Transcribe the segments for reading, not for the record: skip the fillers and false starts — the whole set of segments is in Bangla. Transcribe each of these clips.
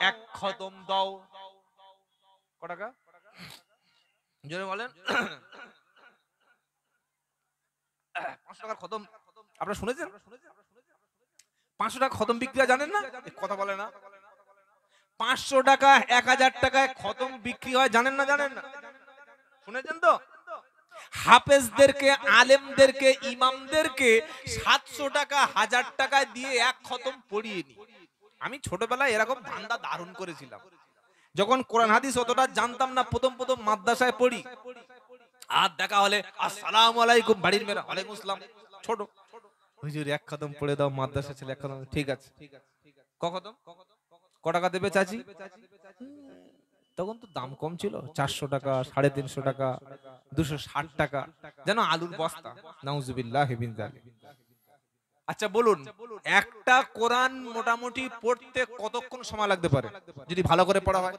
এক খতম দাও, ক টাকা জোরে বলেন? 500 টাকার খতম আপনারা শুনেছেন? 500 টাকা খতম বিক্রি হয় জানেন না? কথা বলে না। 500 টাকা 1000 টাকায় খতম বিক্রি হয় জানেন না? জানেন না? শুনেছেন তো? হাফেজদেরকে, আলেমদেরকে, ইমামদেরকে 700 টাকা 1000 টাকায় দিয়ে এক খতম পড়িয়ে নি। আমি ছোটবেলায় এরকম ধান্দা দারুণ করেছিলাম। যখন কোরআন হাদিস অতটা জানতাম না, প্রথম প্রথম মাদ্রাসায় পড়ি, আর দেখা হলে আসসালামু আলাইকুম, বাড়ির মেয়েরা ওয়ালাইকুম আসসালাম, ছোট হুজুর এক খতম পড়ে দাও, মাদ্রাসা ছেলে এক খতম, ঠিক আছে। ক খতম? ক টাকা দেবে চাচি? তখন তো দাম কম ছিল, 400 টাকা, 350 টাকা, 260 টাকা, যেন আলুর বস্তা। নাউজুবিল্লাহি মিন যালিক। আচ্ছা বলুন, একটা কোরআন মোটামুটি পড়তে কতক্ষণ সময় লাগতে পারে যদি ভালো করে পড়া হয়?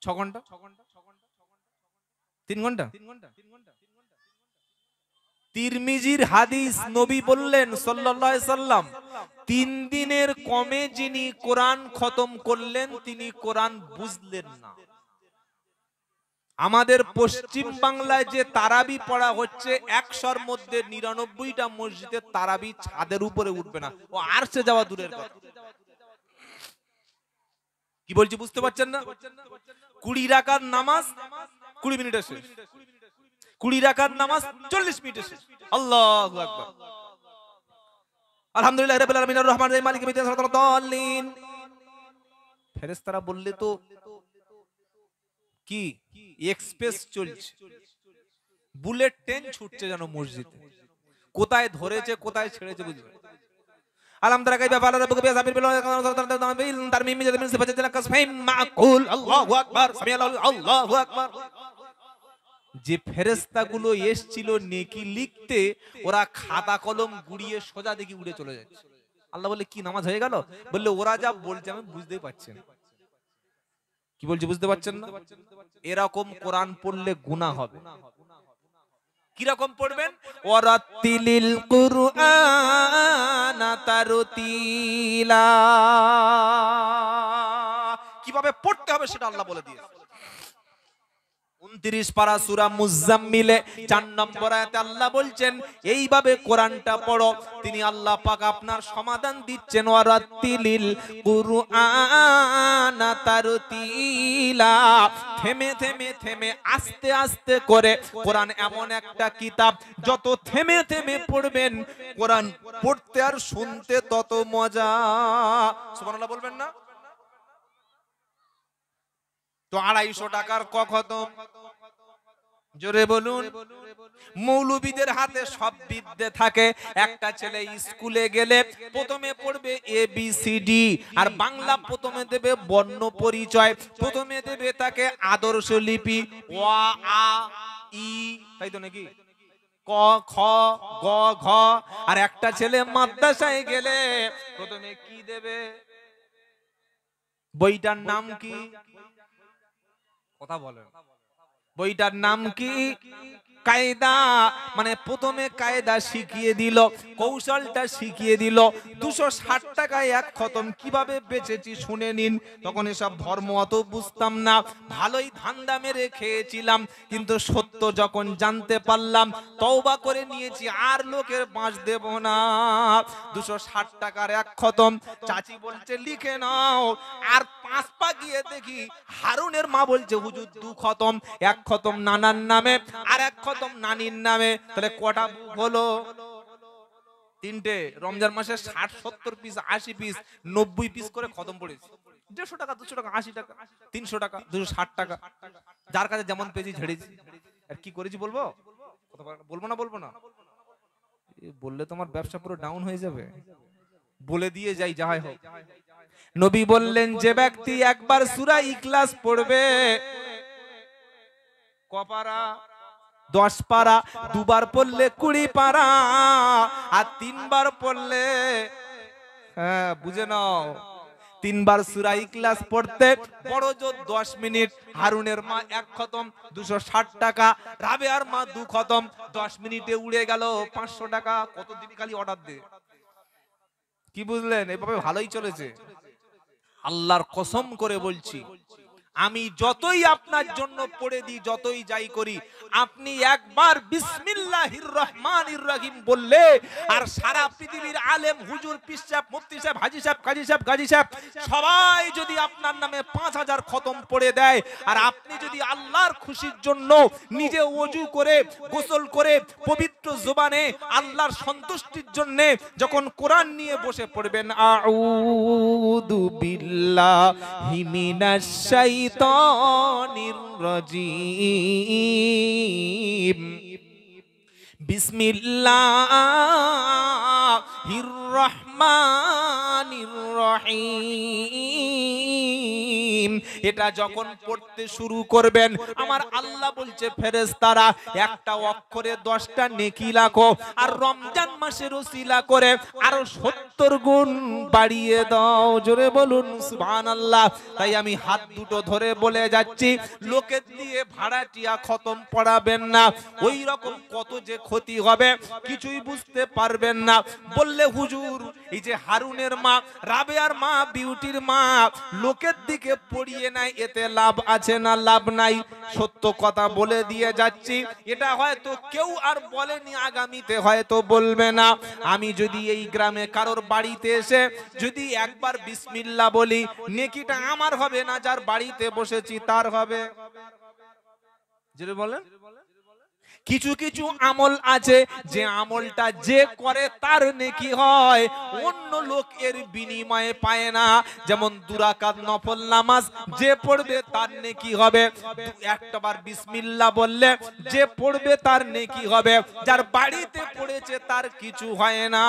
6 ঘন্টা? 3 ঘন্টা? তিরমিজির হাদিস, নবী বললেন সাল্লাল্লাহু আলাইহি সাল্লাম, 3 দিনের কমে যিনি কোরআন খতম করলেন তিনি কোরআন বুঝলেন না। আমাদের পশ্চিম বাংলায় যে তারাবি পড়া হচ্ছে, 100-র মধ্যে 99টা মসজিদে তারাবি ছাদের উপরে উঠবে না, ও আরশে যাওয়া দূরের কথা। কি বলছি বুঝতে পারছেন না? 20 রাকাত নামাজ 20 মিনিটে শেষ, 20 রাকাত নামাজ 40 মিনিটে শেষ। আল্লাহু আকবার। আলহামদুলিল্লাহ রাব্বিল আলামিন আর রহমানির রহিম মালিকিল ইয়াউমিদ্দিন সিরাতাল মুস্তাকিম। ফেরেশতারা বললে তো কি এক্সপ্রেস চলছে, বুলেট ট্রেন ছুটছে যেন মসজিদে, কোথায় ধরেছে কোথায় ছেড়েছে বুঝবে। আলাম তারা কাইফা ফাআলা রাব্বুকা বিআসহাবিল ফিল তারমিম মিন সিফাতিল কাসফাইম মাকুল। আল্লাহু আকবার, সামিআল্লাহু, আল্লাহু আকবার। যে ফেরেশতাগুলো এসেছিল নেকি লিখতে, ওরা খাতা কলম গুড়িয়ে সোজা দিকে উড়ে চলে যাচ্ছে। আল্লাহ বলে কি নামাজ হয়ে গেল? বললে ওরা যা বলছে আমি বুঝতেই পারছি না। কি বলছি বুঝতে পারছেন না? এরকম কোরআন পড়লে গুনাহ হবে। কিরকম পড়বেন? ওয়ারাতিলিল কুরআনা তারতিলা। কিভাবে পড়তে হবে সেটা আল্লাহ বলে দিয়েছে। 29 পারা সূরা মুজাম্মিলে 4 নম্বর আয়াতে আল্লাহ বলছেন এইভাবে কোরআনটা পড়ো। তিনি আল্লাহ পাক আপনার সমাধান দিচ্ছেন, ওয়ারাতিলিল কুরআনা তারতিলা। থেমে থেমে থেমে আস্তে আস্তে করে। কোরআন এমন একটা কিতাব, যত থেমে থেমে পড়বেন কোরআন পড়তে আর শুনতে তত মজা। সুবহানাল্লাহ বলবেন না? তো 250 টাকার ক খতম, জোরে বলুন। মৌলবীদের হাতে সব বিদ্যে থাকে। একটা ছেলে স্কুলে গেলে প্রথমে পড়বে ABCD, আর বাংলা প্রথমে দেবে বর্ণ পরিচয়, প্রথমে দেবে তাকে আদর্শ লিপি অ আ ই, তাই তো নাকি, ক খ গ ঘ। আর একটা ছেলে মাদ্রাসায় গেলে প্রথমে কি দেবে? বইটার নাম কি? কথা বলেন। বইটার নাম কি? কায়দা। মানে প্রথমে কায়দা শিখিয়ে দিল, কৌশলটা শিখিয়ে দিল। 260 টাকায় এক খতম কিভাবে বেচেছি শুনে নিন। তখন এসব ধর্ম অত বুঝতাম না, ভালোই ধান্দা মেরে খেয়েছিলাম, কিন্তু সত্য যখন জানতে পারলাম তওবা করে নিয়েছি, আর লোকের বাঁশ দেব না। 260 টাকার এক খতম। চাচি বলছে লিখে নাও, আর 5 পা গিয়ে দেখি হারুনের মা বলছে হুজুর 2 খতম, এক খতম নানার নামে আর এক খতম নানির নামে। তাহলে কটা বুক হলো? 3টে। রমজান মাসে 60-70 পিস, 80 পিস, 90 পিস করে খতম পড়েছে। 150 টাকা, 200 টাকা, 80 টাকা, 300 টাকা, 260 টাকা, যার কাছে যেমন পেয়েছি ঝেড়েছি। আর কি করেছি বলবো? বলবো না? বলবো না বললে তোমার ব্যবসা পুরো ডাউন হয়ে যাবে। বলে দিয়ে যাই যাই হোক। নবী বললেন যে ব্যক্তি একবার সূরা ইখলাস পড়বে, কপারা 10 পারা, দুবার পড়লে 20 পারা, আর 3 বার পড়লে, হ্যাঁ বুঝে নাও, 3 বার সূরা ইখলাস পড়তে বড় জোর 10 মিনিট। হারুনের মা এক খতম 260 টাকা, রাবেয়ার মা 2 খতম, 10 মিনিটে উড়ে গেল 500 টাকা। কত দিবি খালি অর্ডার দে। কি বুঝলেন? এভাবে ভালোই চলেছে। আল্লাহর কসম করে বলছি, আমি যতই আপনার জন্য পড়ে দিই, যতই যাই করি, আপনি একবার বিসমিল্লাহির রহমানির রহিম বললে, আর সারা পৃথিবীর আলেম, হুজুর, পীর সাহেব, মুফতি সাহেব, হাজী সাহেব, কাজী সাহেব, গাজী সাহেব সবাই যদি আপনার নামে 5000 খতম পড়ে দেয়, আর আপনি যদি আল্লাহর খুশির জন্য নিজে ওযু করে, গোসল করে, পবিত্র জবানে আল্লাহর সন্তুষ্টির জন্য যখন কোরআন নিয়ে বসে পড়বেন, আউযু বিল্লাহি মিনাশ শাইতানির রাজীম, বিসমিল্লাহির রহমানির রহিম, এটা যখন পড়তে শুরু করবেন, আমার আল্লাহ বলছে ফেরেশতারা একটা অক্ষরে 10টা নেকি লাখো, আর রমজান মাসের ওসিলা করে আরো 70 গুণ বাড়িয়ে দাও। জোরে বলুন সুবহানাল্লাহ। তাই আমি হাত দুটো ধরে বলে যাচ্ছি, লোকের দিয়ে ভাড়াটিয়া খতম পড়াবেন না, ওই রকম কত যে ক্ষতি হবে কিছুই বুঝতে পারবেন না। বললে হুজুর, এই যে হারুনের মা, রাবেয়ার মা, বিউটির মা লোকের দিকে পড়িয়ে নাই, এতে লাভ আছে না লাভ নাই? সত্য কথা বলে দিয়ে যাচ্ছি, এটা হয়তো কেউ আর বলেনি, আগামীতে হয়তো বলবে না। আমি যদি এই গ্রামে কারোর বাড়িতে এসে যদি একবার বিসমিল্লাহ বলি, নেকিটা আমার হবে না, যার বাড়িতে বসেছি তার হবে। যেটা বলেন, কিছু কিছু আমল আছে যে আমলটা যে করে তার নেকি হয়, অন্য লোক এর বিনিময়ে পায় না। যেমন 2 রাকাত নফল নামাজ যে পড়বে তার নেকি হবে, একটাবার বিসমিল্লাহ বললে যে পড়বে তার নেকি হবে, যার বাড়িতে পড়েছে তার কিছু হয় না।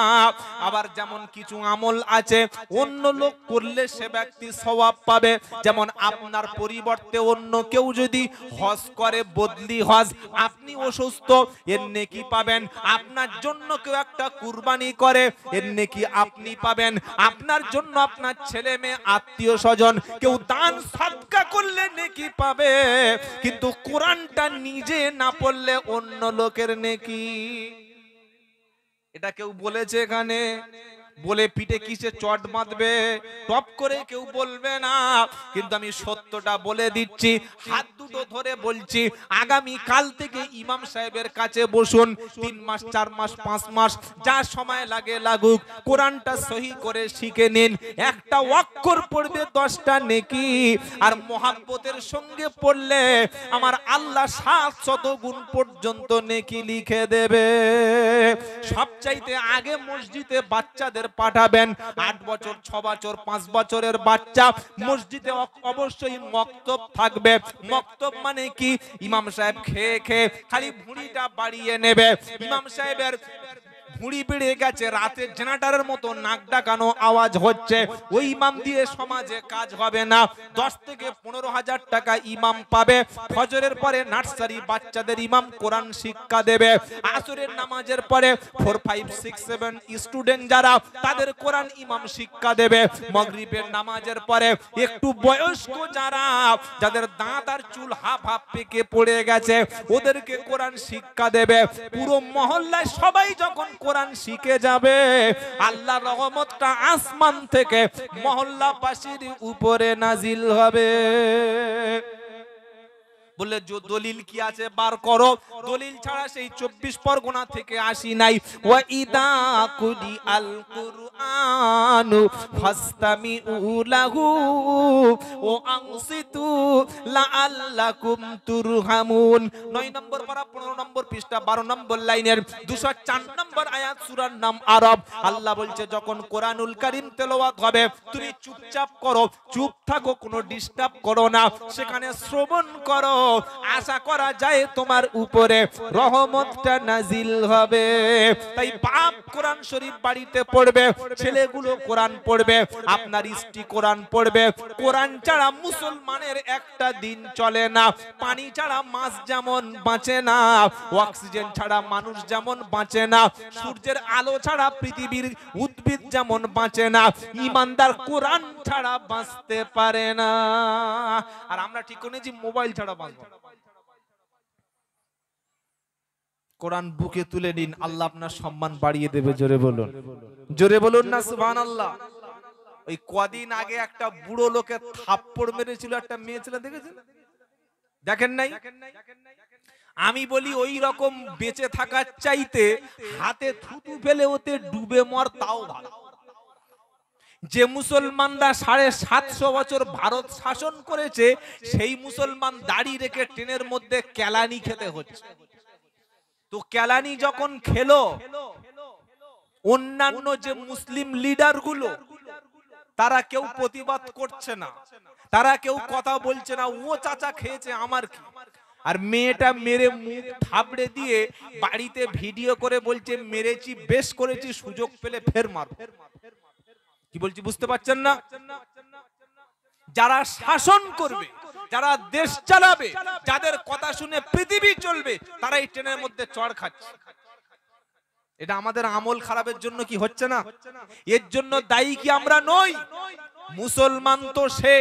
আবার যেমন কিছু আমল আছে অন্য লোক করলে সে ব্যক্তি সওয়াব পাবে, যেমন আপনার পরিবর্তে অন্য কেউ যদি হজ করে, বদলি হজ, আপনি অসুস্থ, এর নেকি পাবেন। আপনার জন্য কেউ একটা কুরবানি করে, এর নেকি আপনি পাবেন। আপনার জন্য আপনার ছেলে মেয়ে, আত্মীয় স্বজন কেউ দান সাদকা করলে নেকি পাবে, কিন্তু কোরআনটা নিজে না পড়লে অন্য লোকের নেকি। এটা কেউ বলেছে এখানে? বলে পিঠে কিসে চট বাঁধবে, টপ করে কেউ বলবে না। কিন্তু আমি সত্যটা বলে দিচ্ছি, হাত দুটো ধরে বলছি, আগামী কাল থেকে ইমাম সাহেবের কাছে বসুন, 3 মাস 4 মাস 5 মাস যা সময় লাগে লাগুক, কোরআনটা সহি করে শিখে নিন। একটা অক্ষর পড়বে 10টা নেকি, আর মোহাব্বতের সঙ্গে পড়লে আমার আল্লাহ 700 গুণ পর্যন্ত নেকি লিখে দেবে। সবচাইতে আগে মসজিদে বাচ্চাদের পাঠাবেন, 8 বছর 6 বছর 5 বছরের বাচ্চা, মসজিদে অবশ্যই মক্তব থাকবে। মক্তব মানে কি? ইমাম সাহেব খেয়ে খেয়ে খালি ভুঁড়িটা বাড়িয়ে নেবে, ইমাম সাহেবের ভুঁড়ি বেড়ে গেছে, রাতে জেনারেটরের মতো নাক ডাকানো আওয়াজ হচ্ছে, ওই ইমাম দিয়ে সমাজে কাজ হবে না। 10 থেকে 15,000 টাকা ইমাম পাবে। ফজরের পরে নার্সারি বাচ্চাদের ইমাম কোরআন শিক্ষা দেবে। আসরের নামাজের পরে 4, 5, 6, 7 স্টুডেন্ট যারা, তাদের কোরআন ইমাম শিক্ষা দেবে। মাগরিবের নামাজের পরে একটু বয়স্ক যারা, যাদের দাঁত আর চুল হাফ হাফ পেকে পড়ে গেছে, ওদেরকে কোরআন শিক্ষা দেবে। পুরো মহল্লায় সবাই যখন কোরআন শিখে যাবে, আল্লাহর রহমতটা আসমান থেকে মহল্লাবাসীর উপরে নাজিল হবে। বলে দলিল কি আছে বার করো, দলিল ছাড়া সেই 24 পরগনা থেকে আসি নাই। ওয়া ইদা কুদি আল কুরআনু ফাসতামিউ লাহু ওয়া আনসিতু লাআল্লাকুম তুরহামুন। 9 নম্বর পারা 15 নম্বর পৃষ্ঠা 12 নম্বর লাইনের 204 নম্বর আয়াত, সূরার নাম আরব। আল্লাহ বলছে যখন কোরআনুল কারীম তেলাওয়াত হবে তুমি চুপচাপ করো, চুপ থাকো, কোনো ডিস্টার্ব করো না, সেখানে শ্রবণ করো। আশা করা যায় তোমার উপরে রহমতটা নাজিল হবে। তাই বাপ কোরআন শরীফ বাড়িতে পড়বে, ছেলেগুলো কোরআন পড়বে, আপনার স্ত্রী কোরআন পড়বে। কোরআন ছাড়া মুসলমানের একটা দিন চলে না। পানি ছাড়া মাছ যেমন বাঁচে না, অক্সিজেন ছাড়া মানুষ যেমন বাঁচে না, সূর্যের আলো ছাড়া পৃথিবীর উদ্ভিদ যেমন বাঁচে না, ঈমানদার কোরআন ছাড়া বাঁচতে পারে না। আর আমরা ঠিক করেছি মোবাইল ছাড়া বাঁচবো। কোরআন বুকে তুলে নিন, আল্লাহ আপনার সম্মান বাড়িয়ে দেবে। জোরে বলুন না সুবহানাল্লাহ। ওই কদিন আগে একটা বুড়ো লোকে থাপ্পড় মেরেছিল একটা মেয়ে ছেলে, দেখেছেন? দেখেন নাই? আমি বলি ওই রকম বেঁচে থাকার চাইতে হাতে থুতু ফেলে ওতে ডুবে মর তাও ভালো। যে মুসলমানরা 750 বছর ভারত শাসন করেছে, সেই মুসলমান দাড়ি রেখে ট্রেনের মধ্যে কেলানি খেতে হচ্ছে। তো কেলানি যখন খেলো, অন্যান্য যে মুসলিম লিডার গুলো তারা কেউ প্রতিবাদ করছে না, তারা কেউ কথা বলছে না, ও চাচা খেয়েছে আমার কি। আর মেয়েটা মেরে মুখ থাবড়ে দিয়ে বাড়িতে ভিডিও করে বলছে মেরেছি, বেশ করেছি, সুযোগ পেলে ফের মারব। কি বলছি বুঝতে পারছেন না? যারা শাসন করবে, যারা দেশ চালাবে, যাদের কথা শুনে পৃথিবী চলবে, তারা এই ট্রেনের মধ্যে চড় খাচ্ছে। এটা আমাদের আমল খারাপের জন্য কি হচ্ছে না? এর জন্য দায়ী কি আমরা নই? মুসলমান তো সে,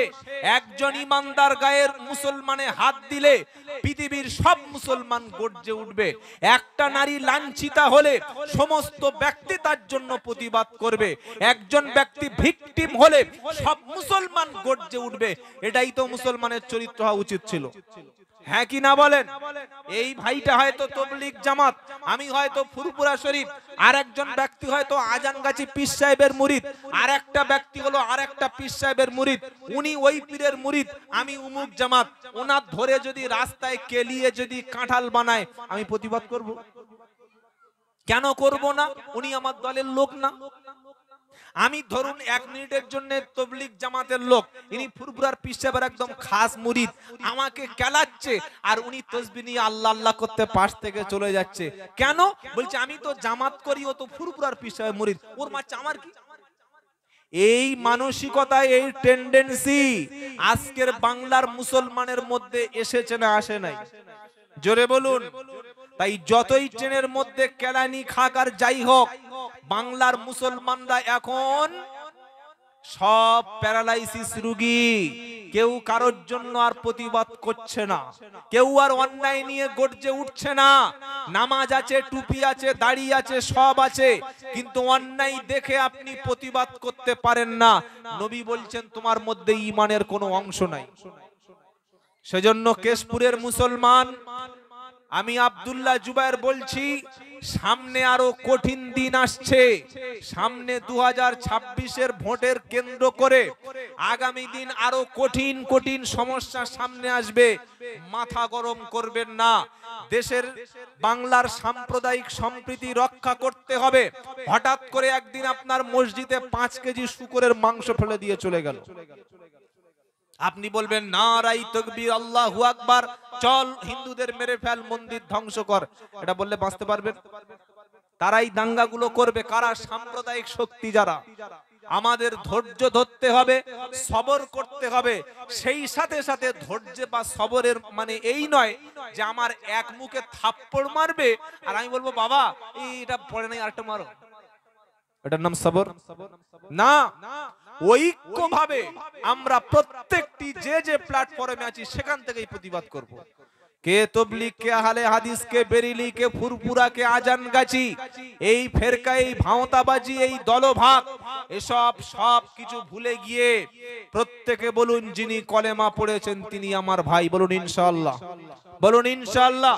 একজন ইমানদার গায়ের মুসলমানে হাত দিলে পৃথিবীর সব মুসলমান গর্জে উঠবে। একটা নারী লাঞ্ছিতা হলে সমস্ত ব্যক্তি তার জন্য প্রতিবাদ করবে। একজন ব্যক্তি ভিকটিম হলে সব মুসলমান গর্জে উঠবে। এটাই তো মুসলমানের চরিত্র হওয়া উচিত ছিল। হ্যাঁ কি না বলেন? এই ভাইটা হয়তো তবলিগ জামাত, আমি হয়তো ফুরফুরা শরীফ, আর একজন ব্যক্তি হয়তো আজানগাছি পীর সাহেবের মুরিদ, আর একটা ব্যক্তি হলো আর একটা পীর সাহেবের মুরিদ, উনি ওই পীরের মুরিদ, আমি উমুক জামাত। ওনার ধরে যদি রাস্তায় কেলিয়ে যদি কাঁঠাল বানায়, আমি প্রতিবাদ করব? কেন করব না? উনি আমার দলের লোক না। আমি ধরুন 1 মিনিটের জন্য তবলিগ জামাতের লোক, ইনি ফুরফুরার পীর সাহেবের একদম খাস মুরিদ, আমাকে কেলাচ্ছে, আর উনি তাসবিহ নিয়ে আল্লাহ আল্লাহ করতে পাশ থেকে চলে যাচ্ছে। কেন? বলছে আমি তো জামাত করি, ও তো ফুরফুরার পীর সাহেবের মুরিদ, ওর মারছে আমার কি? এই মানসিকতা, এই টেন্ডেন্সি আজকের বাংলার মুসলমানের মধ্যে এসেছে না আসে নাই? জোরে বলুন। তাই যতই ট্রেনের মধ্যে কেলানি খাক আর যাই হোক, বাংলার মুসলমানরা এখন সব প্যারালাইসিস রোগী। কেউ কারোর জন্য আর প্রতিবাদ করছে না, কেউ আর অন্যায় নিয়ে গর্জে উঠছে না। নামাজ আছে, টুপি আছে, দাড়ি আছে, সব আছে, কিন্তু অন্যায় দেখে আপনি প্রতিবাদ করতে পারেন না। নবী বলছেন তোমার মধ্যে ঈমানের কোনো অংশ নাই। সেজন্য কেশপুরের মুসলমান, আমি আব্দুল্লাহ জুবায়ের বলছি, সামনে আরো কঠিন দিন আসছে। সামনে 2026-এর ভোটের কেন্দ্র করে আগামী দিন আরো কঠিন কঠিন সমস্যা সামনে আসবে। মাথা গরম করবেন না। দেশের বাংলার সাম্প্রদায়িক সম্প্রীতি রক্ষা করতে হবে। হঠাৎ করে একদিন আপনার মসজিদে 5 কেজি শূকরের মাংস ফেলে দিয়ে চলে গেল, আপনি বলবেন নারাই তাকবীর, আল্লাহু আকবার, চল হিন্দুদের মেরে ফেল, মন্দির ধ্বংস কর। এটা বললে বাঁচতে পারবেন? তারাই দাঙ্গাগুলো করবে। কারা? সাম্প্রদায়িক শক্তি যারা। আমাদের ধৈর্য ধরতে হবে, সবর করতে হবে। সেই সাথে সাথে ধৈর্য বা সবরের মানে এই নয় যে আমার এক মুখে থাপ্পড় মারবে আর আমি বলবো বাবা এটা পড়ে নাই আরেকটা মারো, এটার নাম সবর না। ঐক্যভাবে আমরা প্রত্যেকটি যে যে প্ল্যাটফর্মে আছি সেখান থেকেই প্রতিবাদ করব। কে তবলিগ, কে আহলে হাদিস, কে বেরিলি, কে ফুরফুরা, কে আজানগাছি, এই ফেরকা, এই ভাওতাবাজি, এই দলভাগ, এসব সব কিছু ভুলে গিয়ে প্রত্যেকে বলুন যিনি কলেমা পড়েছেন তিনি আমার ভাই। বলুন ইনশাআল্লাহ, বলুন ইনশাআল্লাহ।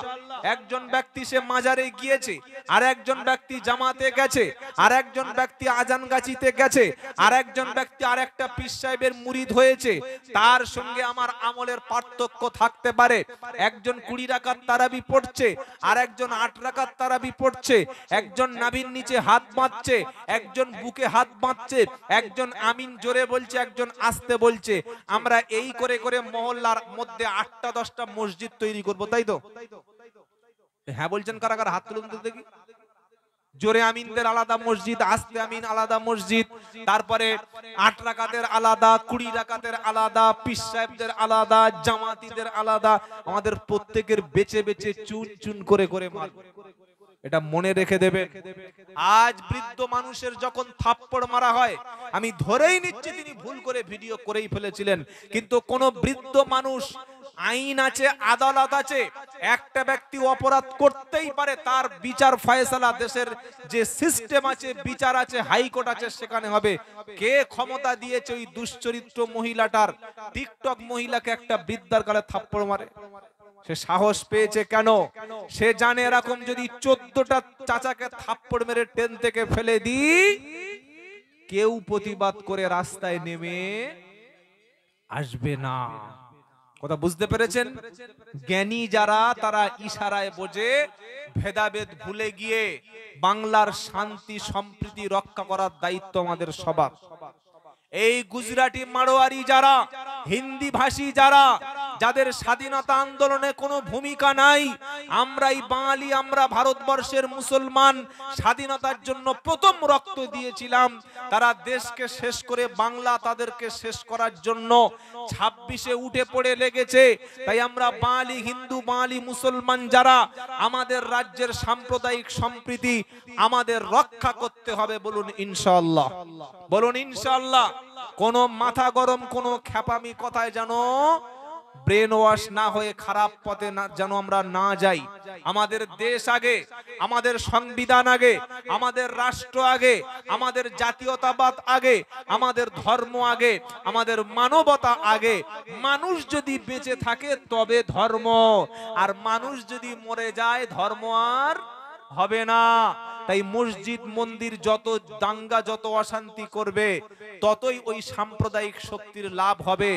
একজন ব্যক্তি সে মাজারে গিয়েছে, আর একজন ব্যক্তি জামাতে গেছে, আর একজন ব্যক্তি আজানগাছিতে গেছে, আর একজন ব্যক্তি আর একটা পীর সাহেবের মুরিদ হয়েছে, তার সঙ্গে আমার আমলের পার্থক্য থাকতে পারে। একজন 20 রাকাত তারাবি পড়ছে, আর একজন 8 রাকাত তারাবি পড়ছে। একজন নাভির নিচে হাত বাঁধছে, একজন বুকে হাত বাঁধছে, একজন আমিন জোরে বলছে, একজন আস্তে বলছে। আমরা এই করে করে মহল্লার মধ্যে 8টা 10টা মসজিদ তৈরি করবো, তাই তো? হ্যাঁ বলছেন কারা কারা? হাত তুলুন তো দেখি। জোরে আমিনদের আলাদা মসজিদ, আস্তে আমিন আলাদা মসজিদ, তারপরে 8 রাকাতের আলাদা, 20 রাকাতের আলাদা, পীর সাহেবদের আলাদা, জামাতিদের আলাদা। আমাদের প্রত্যেকের বেছে বেছে চুন চুন করে করে মাল। এটা মনে রেখে দেবেন। আজ বৃদ্ধ মানুষের যখন থাপ্পড় মারা হয়, আমি ধরেই নিচ্ছি তিনি ভুল করে ভিডিও করেই ফেলেছিলেন, কিন্তু কোন বৃদ্ধ মানুষ আইন আছে, আদালত আছে। একটা ব্যক্তি অপরাধ করতেই পারে, তার বিচার ফয়সালা দেশের যে সিস্টেম আছে, বিচার আছে, হাইকোর্ট আছে, সেখানে হবে। কে ক্ষমতা দিয়েছে ওই দুশ্চরিত্র মহিলাটার, টিকটক মহিলাকে একটা বৃদ্ধার গালে থাপ্পড় মারে? সে সাহস পেয়েছে কেন? সে জানে এরকম যদি 14টা চাচাকে থাপ্পড় মেরে ট্রেন থেকে ফেলে দিই, কেউ প্রতিবাদ করে রাস্তায় নেমে আসবে না। কথা বুঝতে পেরেছেন? জ্ঞানী যারা, তারা ইশারায় বোঝে, ভেদাভেদ ভুলে গিয়ে বাংলার শান্তি সম্প্রীতি রক্ষা করার দায়িত্ব আমাদের সবার। এই গুজরাটি মারোয়ারি যারা, হিন্দি ভাষী যারা, যাদের স্বাধীনতা আন্দোলনে কোনো ভূমিকা নাই, আমরাই বাঙালি, আমরা ভারতবর্ষের মুসলমান, স্বাধীনতার জন্য প্রথম রক্ত দিয়েছিলাম, তারা দেশকে শেষ করে বাংলা তাদেরকে শেষ করার জন্য 26-এ উঠে পড়ে লেগেছে। তাই আমরা বাঙালি হিন্দু, বাঙালি মুসলমান যারা, আমাদের রাজ্যের সাম্প্রদায়িক সম্প্রীতি আমাদের রক্ষা করতে হবে। বলুন ইনশাআল্লাহ, বলুন ইনশাআল্লাহ। কোন মাথা গরম, কোন খ্যাপামি কথায় যেন ব্রেন ওয়াশ না হয়ে খারাপ পথে যেন আমরা না যাই। আমাদের দেশ আগে, আমাদের সংবিধান আগে, আমাদের রাষ্ট্র আগে, আমাদের জাতীয়তাবাদ আগে, আমাদের ধর্ম আগে, আমাদের মানবতা আগে। মানুষ যদি বেঁচে থাকে তবে ধর্ম, আর মানুষ যদি মরে যায় ধর্ম আর হবে না। তাই মসজিদ মন্দির যত দাঙ্গা, যত অশান্তি করবে, ততই ওই সাম্প্রদায়িক শক্তির লাভ হবে।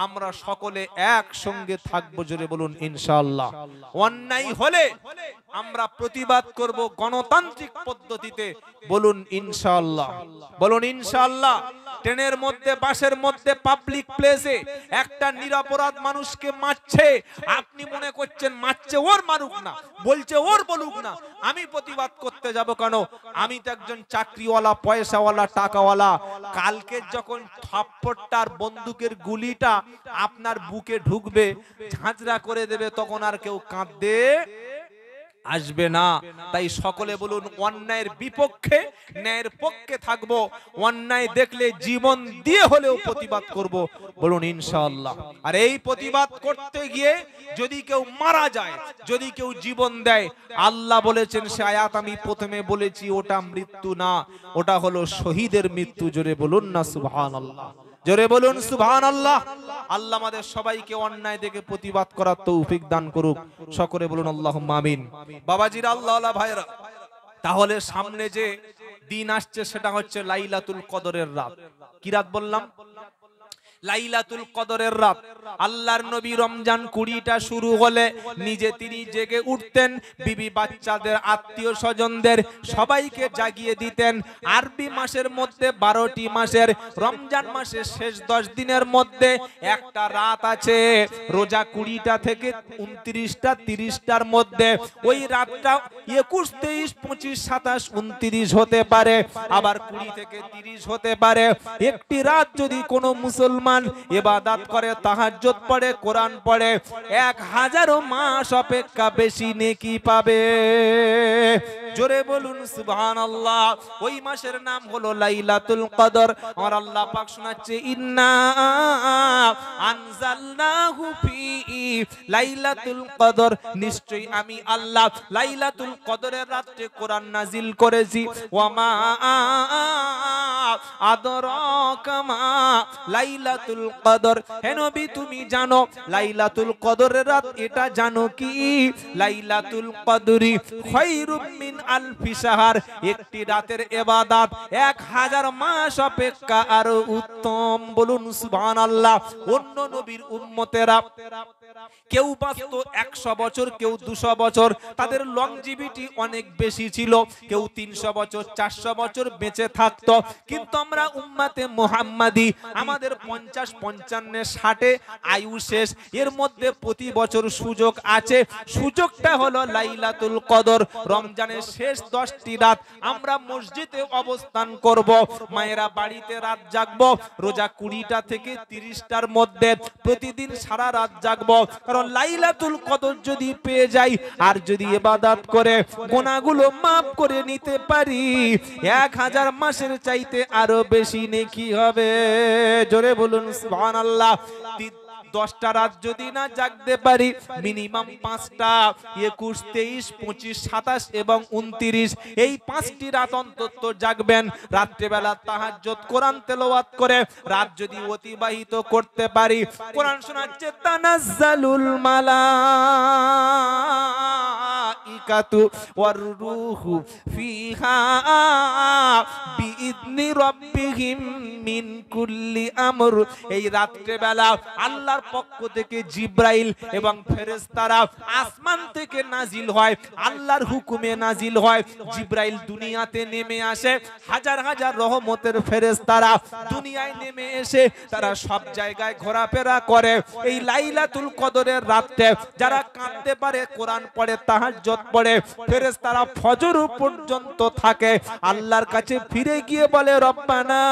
আমরা সকলে একসঙ্গে থাকবো, জোরে বলুন ইনশাআল্লাহ। অন্যায় হলে আমরা প্রতিবাদ করব গণতান্ত্রিক পদ্ধতিতে, বলুন ইনশাআল্লাহ, বলুন ইনশাআল্লাহ। ট্রেনের মধ্যে, বাসের মধ্যে, পাবলিক প্লেসে একটা নিরপরাধ মানুষকে মারছে, আপনি মনে করছেন মারছে ওর মারুক না, বলছে ওর বলুক না, আমি প্রতিবাদ করতে যাব কেন? আমি তো একজন চাকরিওয়ালা, পয়সাওয়ালা, টাকাওয়ালা। কালকে যখন থাপ্পড়টার বন্দুকের গুলিটা আপনার বুকে ঢুকবে, ঝাঁঝরা করে দেবে, তখন আর কেউ কাঁদতে আসবে না। তাই সকলে বলুন অন্যায়ের বিপক্ষে, ন্যায়ের পক্ষে থাকবো। অন্যায় দেখলে জীবন দিয়ে হলেও প্রতিবাদ করব, বলুন ইনশাআল্লাহ। আর এই প্রতিবাদ করতে গিয়ে যদি কেউ মারা যায়, যদি কেউ জীবন দেয়, আল্লাহ বলেছেন, সে আয়াত আমি প্রথমে বলেছি, ওটা মৃত্যু না, ওটা হলো শহীদের মৃত্যু। জোরে বলুন না সুবহানাল্লাহ, জোরে বলুন সুবহানাল্লাহ। আল্লাহ আমাদের সবাইকে অন্যায় দেখে প্রতিবাদ করার তৌফিক দান করুক। সকলে বলুন আল্লাহুম্মা আমিন। বাবাজিরা, আল্লাহওয়ালা ভাইরা, তাহলে সামনে যে দিন আসছে সেটা হচ্ছে লাইলাতুল কদরের রাত। কি রাত বললাম? লাইলাতুল কদরের রাত। আল্লাহর নবী রমজান 20টা শুরু হলে নিজে তিনি জেগে উঠতেন, বিবি বাচ্চাদের, আত্মীয় স্বজনদের সবাইকে জাগিয়ে দিতেন। আরবি মাসের মধ্যে 12টি মাসের রমজান মাসের শেষ 10 দিনের মধ্যে একটা রাত আছে, রোজা 20টা থেকে 29টা 30টার মধ্যে। ওই রাতটা 21, 23, 25, 27, 29 হতে পারে, আবার 20 থেকে 30 হতে পারে। একটি রাত যদি কোনো মুসলমান ইবাদত করে, তাহাজ্জুদ পড়ে, কোরআন পড়ে, 1000 মাস অপেক্ষা বেশি নেকি পাবে। জোরে বলুন সুবহানাল্লাহ। ওই মাসের নাম হলো লাইলাতুল কদর। আর আল্লাহ পাক শোনাচ্ছে, ইন্না আনজালনাহু ফি লাইলাতুল কদর, নিশ্চয়ই আমি আল্লাহ লাইলাতুল কদরের রাতে কোরআন নাজিল করেছি। ওয়ামা আদরাকা মা লাইলাতুল কদর, হে নবী তুমি জানো লাইলাতুল কদরের রাত, এটা জানো কি? লাইলাতুল কদরি খায়রুম মিন আলফি শাহর, একটি রাতের ইবাদত 1000 মাস অপেক্ষা আরো উত্তম। বলুন সুবহানাল্লাহ। অন্য নবীর উম্মতেরা কেউ বাঁচত 100 বছর, কেউ 200 বছর, তাদের লংজিভিটি অনেক বেশি ছিল, কেউ 300 বছর, 400 বছর বেঁচে থাকতো। কিন্তু আমরা উম্মতে মুহাম্মাদি, আমাদের 50, 55, 60 আয়ু শেষ। এর মধ্যে প্রতি বছর সুযোগ আছে, সুযোগটা হলো লাইলাতুল কদর। রমজানের শেষ 10টি রাত আমরা মসজিদে অবস্থান করব, মায়েরা বাড়িতে রাত জাগবো। রোজা 20টা থেকে 30টার মধ্যে প্রতিদিন সারা রাত জাগবো, কারণ লাইলাতুল কদর যদি পেয়ে যাই আর যদি ইবাদত করে গুনাহগুলো মাফ করে নিতে পারি, 1000 মাসের চাইতে আরো বেশি নেকি হবে। জোরে বলুন সুবহানাল্লাহ। 10টা রাত যদি না জাগতে পারি মিনিমাম 5টা, 21, 23, 25, 27 এবং 29 এই 5টি রাত অন্তত জাগবেন। রাত্রিবেলা তাহাজ্জুদ কোরআন তেলাওয়াত করে রাত যদি অতিবাহিত করতে পারি, কোরআন শোনাচ্ছে তানাজ্জালুল মালাইকাতু ওয়ার রূহু ফিহা বিইذনি রাব্বিহিম মিন কুল্লি আমর। এই রাত্রিবেলা আল্লাহর পক্ষ থেকে জিবরাইল এবং ফেরেশতারা আসমান থেকে নাজিল হয়, আল্লাহর হুকুমে নাজিল হয়। জিবরাইল দুনিয়াতে নেমে আসে, হাজার হাজার রহমতের ফেরেশতারা দুনিয়ায় নেমে এসে তারা সব জায়গায় ঘোরাফেরা করে। এই লাইলাতুল কদরের রাতে যারা কাঁদতে পারে, কোরআন পড়ে, তাহাজ্জুদ পড়ে, ফেরেশতারা ফজর পর্যন্ত থাকে, আল্লাহর কাছে ফিরে গিয়ে বলে রব্বানা।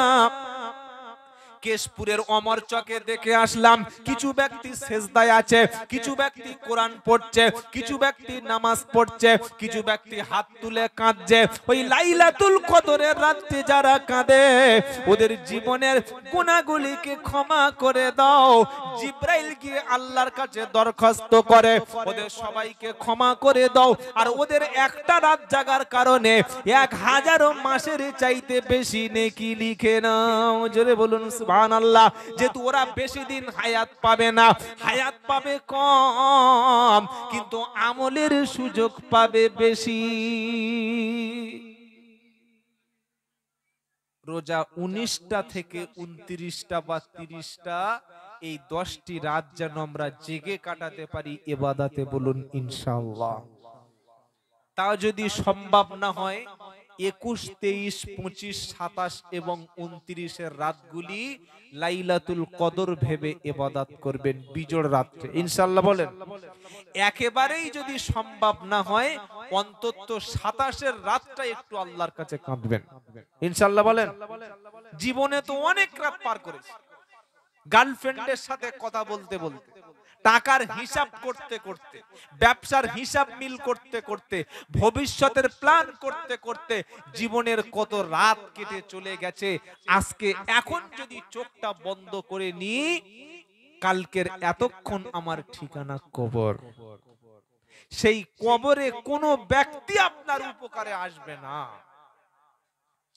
কেশপুরের অমর চকে দেখে আসলাম, কিছু ব্যক্তি সেজদায় আছে, কিছু ব্যক্তি কোরআন পড়ছে, কিছু ব্যক্তি নামাজ পড়ছে, কিছু ব্যক্তি হাত তুলে কাঁদছে। ওই লাইলাতুল কদরের রাতে যারা কাঁদে ওদের জীবনের গুনাহগুলিকে ক্ষমা করে দাও। জিবরাইল গিয়ে আল্লাহর কাছে দরখাস্ত করে ওদের সবাইকে ক্ষমা করে দাও, আর ওদের একটা রাত জাগার কারণে 1000 মাসের চাইতে বেশি নেকি লিখে নাও। জোরে বলুন সুবহানাল্লাহ। যেহেতু ওরা বেশি দিন হায়াত পাবে না, হায়াত পাবে কম, কিন্তু আমলের সুযোগ পাবে বেশি। রোজা 19টা থেকে 29টা বা 30টা, এই 10টি রাত যেন আমরা জেগে কাটাতে পারি ইবাদতে, বলুন ইনশাআল্লাহ। তা যদি সম্ভব না হয় 21, 23, 25, 27 এবং 29 রাতগুলি লাইলাতুল কদর ভেবে ইবাদত করবেন বিজোড় রাত্রে ইনশাআল্লাহ বলেন। একেবারেই যদি সম্ভব না হয় অন্তত 27 রাতটা একটু আল্লাহর কাছে কাঁদবেন ইনশাআল্লাহ বলেন। জীবনে তো অনেক রাত পার করেছি, গার্লফ্রেন্ডের সাথে কথা বলতে বলতে, টাকার হিসাব করতে করতে, ব্যবসার হিসাব মিল করতে করতে, ভবিষ্যতের প্ল্যান করতে করতে জীবনের কত রাত কেটে চলে গেছে। আজকে এখন যদি চোখটা বন্ধ করে নি, কালকের এতক্ষণ আমার ঠিকানা কবর। সেই কবরে কোনো ব্যক্তি আপনার উপকারে আসবে না।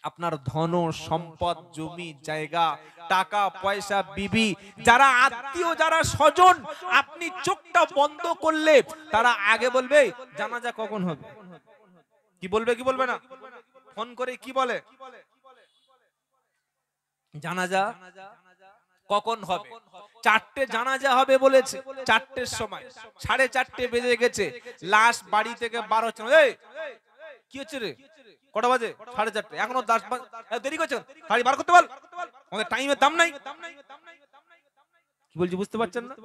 আপনার ধন সম্পদ, জমি জায়গা, টাকা পয়সা, বিবি, যারা আত্মীয়, যারা স্বজন, আপনি চোখটা বন্ধ করলে তারা আগে বলবে জানাজা কখন হবে। কি বলবে কি বলবে না? ফোন করে কি বলে জানাজা কখন হবে? 4টে জানাজা হবে বলেছে, 4টের সময়, 4:30 বেজে গেছে, লাশ বাড়ি থেকে 12 এই কি হচ্ছে রে, কটা বাজে? 4:30, এখনো 10 দেরি করছেন, গাড়ি বার করতে বল, আমাদের টাইমের দাম নাই। কি বলছি বুঝতে পারছেন না?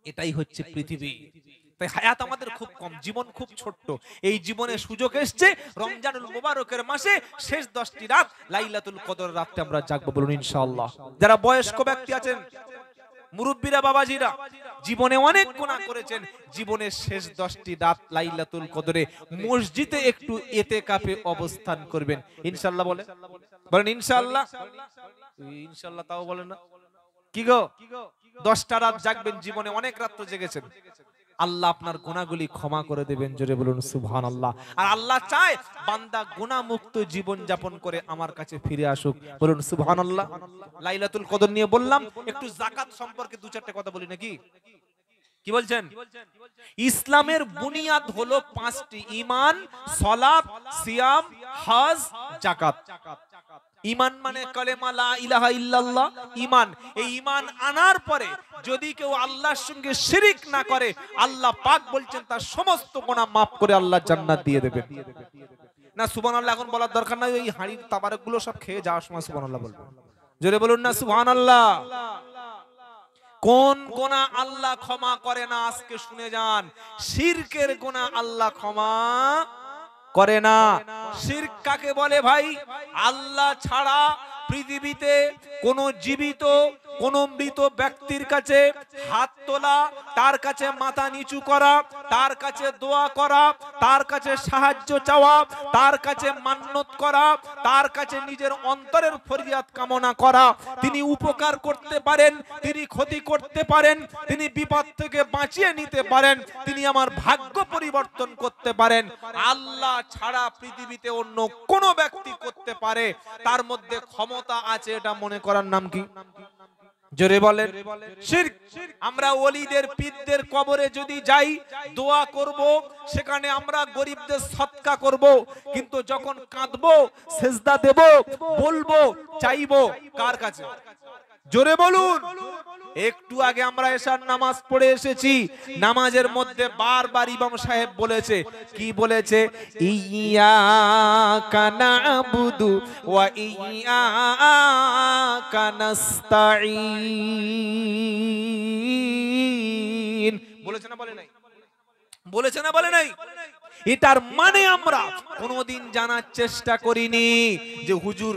এটাই হচ্ছে পৃথিবী। তাই হায়াত আমাদের খুব কম, জীবন খুব ছোট্ট। এই জীবনে সুযোগ এসছে রমজানুল মুবারকের মাসে শেষ 10টি রাত লাইলাতুল কদর রাতে আমরা জাগবো, বলুন ইনশাআল্লাহ। যারা বয়স্ক ব্যক্তি আছেন, মুরব্বিরা, বাবাজিরা, জীবনে অনেক গুনাহ করেছেন, জীবনের শেষ 10টি রাত লাইলাতুল কদরে মসজিদে একটু ইতিকাফে অবস্থান করবেন ইনশাআল্লাহ। বলেন ইনশাআল্লাহ। ইনশাআল্লাহ তাও বলেন না কি গো? 10টা রাত জাগবেন, জীবনে অনেক রাত তো জেগেছেন, আল্লাহ আপনার গুনাহগুলি ক্ষমা করে দেবেন। জোরে বলুন সুবহানাল্লাহ। আর আল্লাহ চায় বান্দা গুনাহ মুক্ত জীবন যাপন করে আমার কাছে ফিরে আসুক, বলুন সুবহানাল্লাহ। লাইলাতুল কদর নিয়ে বললাম, একটু যাকাত সম্পর্কে 2-4টে কথা বলি নাকি? কি বলছেন? ইসলামের বুনিয়াদ হলো 5টি: ঈমান, সালাত, সিয়াম, হজ, যাকাত। ঈমান মানে কালেমা লা ইলাহা ইল্লাল্লাহ, ঈমান। এই ঈমান আনার পরে যদি কেউ আল্লাহর সঙ্গে শিরিক না করে, আল্লাহ পাক বলছেন তার সমস্ত গুনাহ maaf করে আল্লাহ জান্নাত দিয়ে দেবেন। না সুবহানাল্লাহ এখন বলার দরকার নাই, ওই হাড়ির তাবারকগুলো সব খেয়ে যাওয়ার সময় সুবহানাল্লাহ বলবেন। জোরে বলুন না সুবহানাল্লাহ। কোন গুনাহ আল্লাহ ক্ষমা করে না আজকে শুনে যান? শিরকের গুনাহ আল্লাহ ক্ষমা করে না। শিরক কাকে বলে ভাই? আল্লাহ ছাড়া পৃথিবীতে কোন জীবিত, কোন মৃত ব্যক্তির কাছে হাত তোলা, তার কাছে মাথা নিচু করা, তার কাছে দোয়া করা, তার কাছে সাহায্য চাওয়া, তার কাছে মান্নত করা, তার কাছে নিজের অন্তরের ফরিয়াদ কামনা করা। তিনি উপকার করতে পারেন, তিনি ক্ষতি করতে পারেন, তিনি বিপদ থেকে বাঁচিয়ে নিতে পারেন, তিনি আমার ভাগ্য পরিবর্তন করতে পারেন। আল্লাহ ছাড়া পৃথিবীতে অন্য কোন ব্যক্তি করতে পারে, তার মধ্যে ক্ষমতা আছে, এটা মনে করার নাম কি? জোরে বলেন শিরক। আমরা ওলিদের পীরদের কবরে যদি যাই, দোয়া করব, সেখানে আমরা গরিবদের সদকা করব, কিন্তু যখন কাঁদবো, সেজদা দেব, বলবো, চাইবো কার কাছে? জোরে বলুন। একটু আগে আমরা এশার নামাজ পড়ে এসেছি, নামাজের মধ্যে বারবার ইমাম সাহেব বলেছে, কি বলেছে? ইয়্যাকা না'বুদু ওয়া ইয়্যাকা নাস্তাঈন। বলেছে না বলে নাই? বলেছে না বলে নাই? এটার মানে আমরা কোনোদিন জানার চেষ্টা করিনি যে হুজুর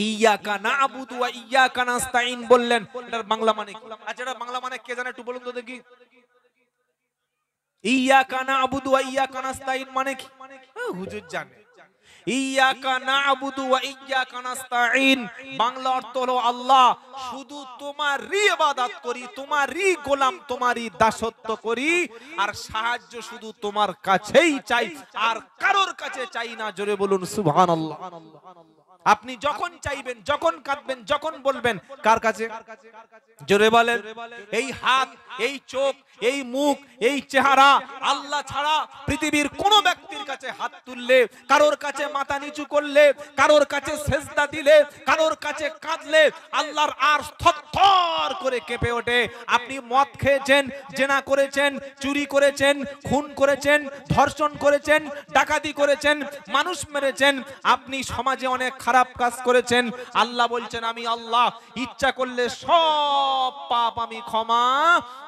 ইয়্যাকা না'বুদু ওয়া ইয়্যাকা নাস্তাঈন বললেন, এটার বাংলা মানে কি? আচ্ছা, এটা বাংলা মানে কে জানে একটু বলুন তো দেখি। ইয়্যাকা না'বুদু ওয়া ইয়্যাকা নাস্তাঈন মানে কি? হুজুর জানে। ইয়্যাকা না'বুদু ওয়া ইয়্যাকা নাস্তাঈন বাংলা অর্থ হলো, আল্লাহ শুধু তোমারই ইবাদত করি, তোমারই গোলাম, তোমারই দাসত্ব করি, আর সাহায্য শুধু তোমার কাছেই চাই, আর কারোর কাছে চাই না। জোরে বলুন সুবহানাল্লাহ। আপনি যখন চাইবেন, যখন কাঁদবেন, যখন বলবেন, কার কাছে? জোরে বলেন। এই হাত, এই চোখ, এই মুখ, এই চেহারা আল্লাহ ছাড়া পৃথিবীর কোন ব্যক্তির কাছে হাত তুললে, কারোর কাছে মাথা নিচু করলে, কারোর কাছে সেজদা দিলে, কারোর কাছে কাঁদলে আল্লাহর আরশ থরথর করে কেঁপে ওঠে। আপনি মদ খেয়েছেন, জেনা করেছেন, চুরি করেছেন, খুন করেছেন, ধর্ষণ করেছেন, ডাকাতি করেছেন, মানুষ মেরেছেন, আপনি সমাজে অনেক খারাপ কাজ করেছেন, আল্লাহ বলছেন আমি আল্লাহ ইচ্ছা করলে সব পাপ আমি ক্ষমা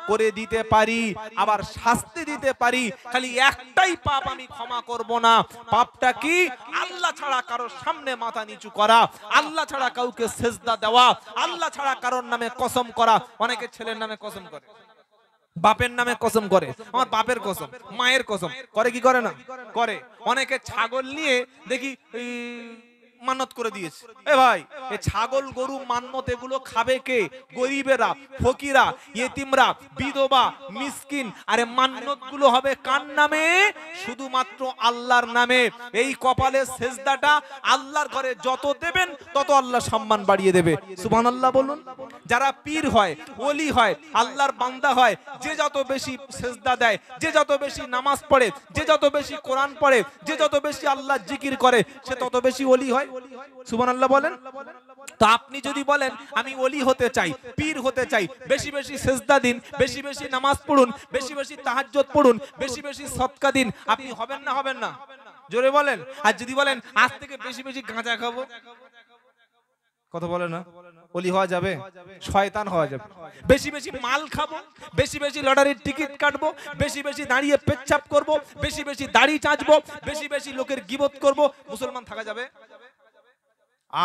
করে দিতে পারি, আবার শাস্তি দিতে পারি, খালি একটাই পাপ আমি ক্ষমা করব না। পাপটা কি? আল্লাহ ছাড়া কারোর সামনে মাথা নিচু করা, আল্লাহ ছাড়া কাউকে সেজদা দেওয়া, আল্লাহ ছাড়া কারোর নামে কসম করা। অনেকে ছেলের নামে কসম করে, বাপের নামে কসম করে, আমার বাপের কসম, মায়ের কসম করে, কি করে না? করে। অনেকে ছাগল নিয়ে দেখি মান্নত করে দিয়েছে। এ ভাই, এই ছাগল গরু মান্নত এগুলো খাবে কে? গরিবেরা, ফকিরা, ইয়েতিমরা, বিধবা, মিসকিন। আরে মান্নত গুলো হবে কার নামে? শুধুমাত্র আল্লাহর নামে। এই কপালে সেজদাটা আল্লাহর ঘরে যত দেবেন তত আল্লাহ সম্মান বাড়িয়ে দেবে। সুবহানাল্লাহ বলুন। যারা পীর হয়, ওলি হয়, আল্লাহর বান্দা হয়, যে যত বেশি সেজদা দেয়, যে যত বেশি নামাজ পড়ে, যে যত বেশি কোরআন পড়ে, যে যত বেশি আল্লাহ জিকির করে, সে তত বেশি ওলি হয়। সুবহানাল্লাহ বলেন। তো আপনি যদি বলেন আমি ওলি হতে চাই, পীর হতে চাই, বেশি বেশি সেজদা দিন, বেশি বেশি নামাজ পড়ুন, বেশি বেশি তাহাজ্জুদ পড়ুন, বেশি বেশি সদকা দিন, আপনি হবেন না? হবেন না? জোরে বলেন। আর যদি বলেন আজ থেকে বেশি বেশি গাঁজা খাবো, কথা বলে না, ওলি হওয়া যাবে? শয়তান হওয়া যাবে। বেশি বেশি মাল খাবো, বেশি বেশি লটারির টিকিট কাটবো, বেশি বেশি দাঁড়িয়ে পেচ্ছাপ করব, বেশি বেশি দাড়ি চাঁচবো, বেশি বেশি লোকের গীবত করব, মুসলমান থাকা যাবে?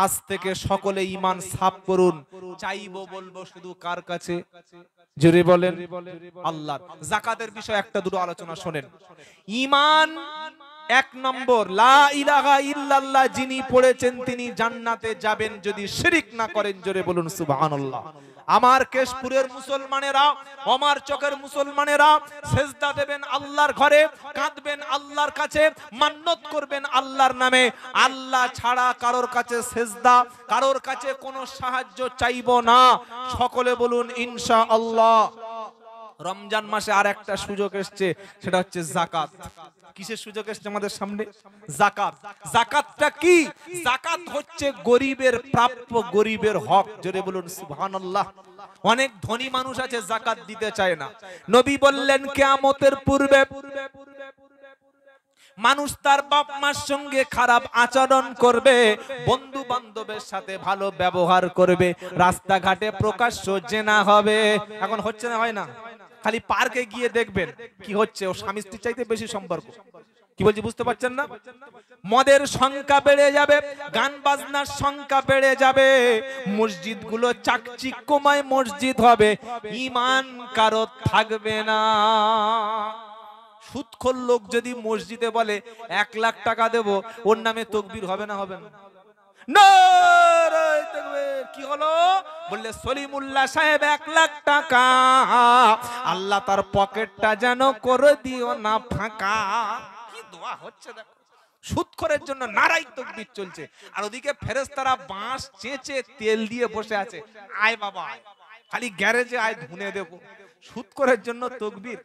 আজ থেকে সকলে ঈমান সাফ করুন। চাইবো বলবো শুধু কার কাছে? জোরে বলেন আল্লাহর। যাকাতের বিষয় একটা দুটো আলোচনা শোনেন। ঈমান এক নম্বর, লা ইলাহা ইল্লাল্লাহ যিনি পড়েছেন তিনি জান্নাতে যাবেন যদি শিরক না করেন। জোরে বলুন সুবহানাল্লাহ। আমার কেশপুরের মুসলমানেরা, আমার চকের মুসলমানেরা সেজদা দেবেন আল্লাহর ঘরে, কাঁদবেন আল্লাহর কাছে, মান্নত করবেন আল্লাহর নামে। আল্লাহ ছাড়া কারোর কাছে সেজদা, কারোর কাছে কোনো সাহায্য চাইবো না। সকলে বলুন ইনশাআল্লাহ। রমজান মাসে আর একটা সুযোগ এসছে, সেটা হচ্ছে যাকাত। কিসের সুযোগ এসছে আমাদের সামনে? যাকাত। যাকাতটা কি? যাকাত হচ্ছে গরিবের প্রাপ্য, গরিবের হক। জোরে বলুন সুবহানাল্লাহ। অনেক ধনী মানুষ আছে যাকাত দিতে চায় না। নবী বললেন কিয়ামতের পূর্বে মানুষ তার বাপ মার সঙ্গে খারাপ আচরণ করবে, বন্ধু বান্ধবের সাথে ভালো ব্যবহার করবে, রাস্তাঘাটে প্রকাশ্য জেনা হবে। এখন হচ্ছে না, হয় না? খালি পার্কে গিয়ে দেখবেন কি হচ্ছে, ও স্বামী স্ত্রীর চাইতে বেশি সম্পর্ক। কি বলছি বুঝতে পারছেন না? মদের সংখ্যা বেড়ে যাবে, গান বাজনার সংখ্যা বেড়ে যাবে, মসজিদগুলো চাকচিক্যময় মসজিদ হবে, ঈমান কারো থাকবে না। সুদখোর লোক যদি মসজিদে বলে 1 লাখ টাকা দেব, ওর নামে তাকবীর হবে না হবে না? নারায়ে তাকবীর। কি হলো? বললে সলিমুল্লাহ সাহেব 1 লাখ টাকা, আল্লাহ তার পকেটটা যেন করে দিও না ফাঁকা। কি দোয়া হচ্ছে দেখো। সুদখোরের জন্য নারায়ে তাকবীর চলছে, আর ওদিকে ফেরেশতারা বাঁশ চেঁচে তেল দিয়ে বসে আছে, আয় বাবা আয়, খালি গ্যারেজে আয় ধুনে দেব। সুদখোরের জন্য তাকবীর।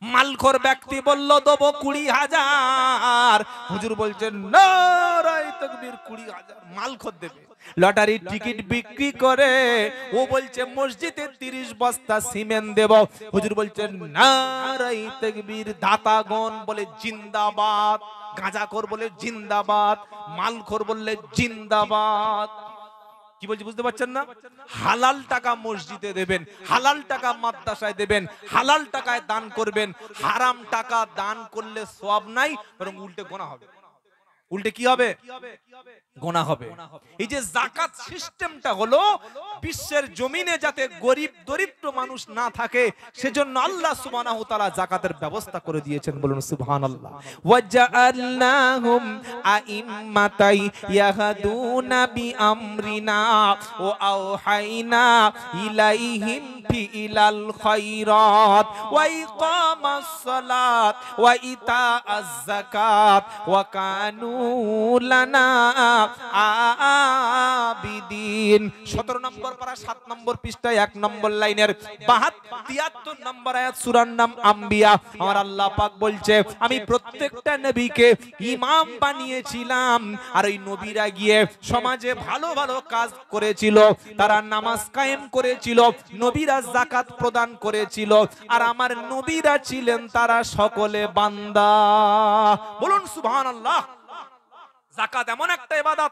মালখোর ব্যক্তি বলল দেবো 20,000, হুজুর বলছেন নারায়ে তাকবীর, 20,000 মালখোর দেবে। লটারির টিকিট বিক্রি করে ও বলছে মসজিদে 30 বস্তা সিমেন্ট দেব, হুজুর বলছেন নারায়ে তাকবীর। দাতাগণ বলে জিন্দাবাদ, গাঁজাখোর বলে জিন্দাবাদ, মালখোর বললে জিন্দাবাদ। কি বলছি বুঝতে পারছেন না? হালাল টাকা মসজিদে দেবেন, হালাল টাকা মাদ্রাসায় দেবেন, হালাল টাকায় দান করবেন। হারাম টাকা দান করলে সওয়াব নাই, বরং উল্টে গোনা হবে। উল্টে কি হবে? গোনা হবে। এই যে যাকাত সিস্টেমটা হলো বিশ্বের জমিনে যাতে গরিব দরিদ্র মানুষ না থাকে, সেজন্য আল্লাহ সুবহানাহু ওয়া তাআলা যাকাতের ব্যবস্থা করে দিয়েছেন। বলুন সুবহানাল্লাহ। ওয়াজআলনাহুম আইম্মাতাই ইয়াহদুনা বিআমরিনা ওয়া আওহাইনা ইলাইহিম ফিলাল খায়রাত ওয়া ইকামাস সালাত ওয়া ইতাআজ যাকাত ওয়া কানু লানা আবিদিন। 17 নম্বর পারা 7 নম্বর পৃষ্ঠায় 1 নম্বর লাইনের 73 নম্বর আয়াত, সূরার নাম আম্বিয়া। আমার আল্লাহ পাক বলছে আমি প্রত্যেকটা নবীকে ইমাম বানিয়েছিলাম, আর ওই নবীরা গিয়ে সমাজে ভালো ভালো কাজ করেছিল, তারা নামাজ কায়েম করেছিল, নবীরা যাকাত প্রদান করেছিল, আর আমার নবীরা ছিলেন তারা সকলে বান্দা। বলুন সুবহানাল্লাহ। যাকাত এমন একটা ইবাদত,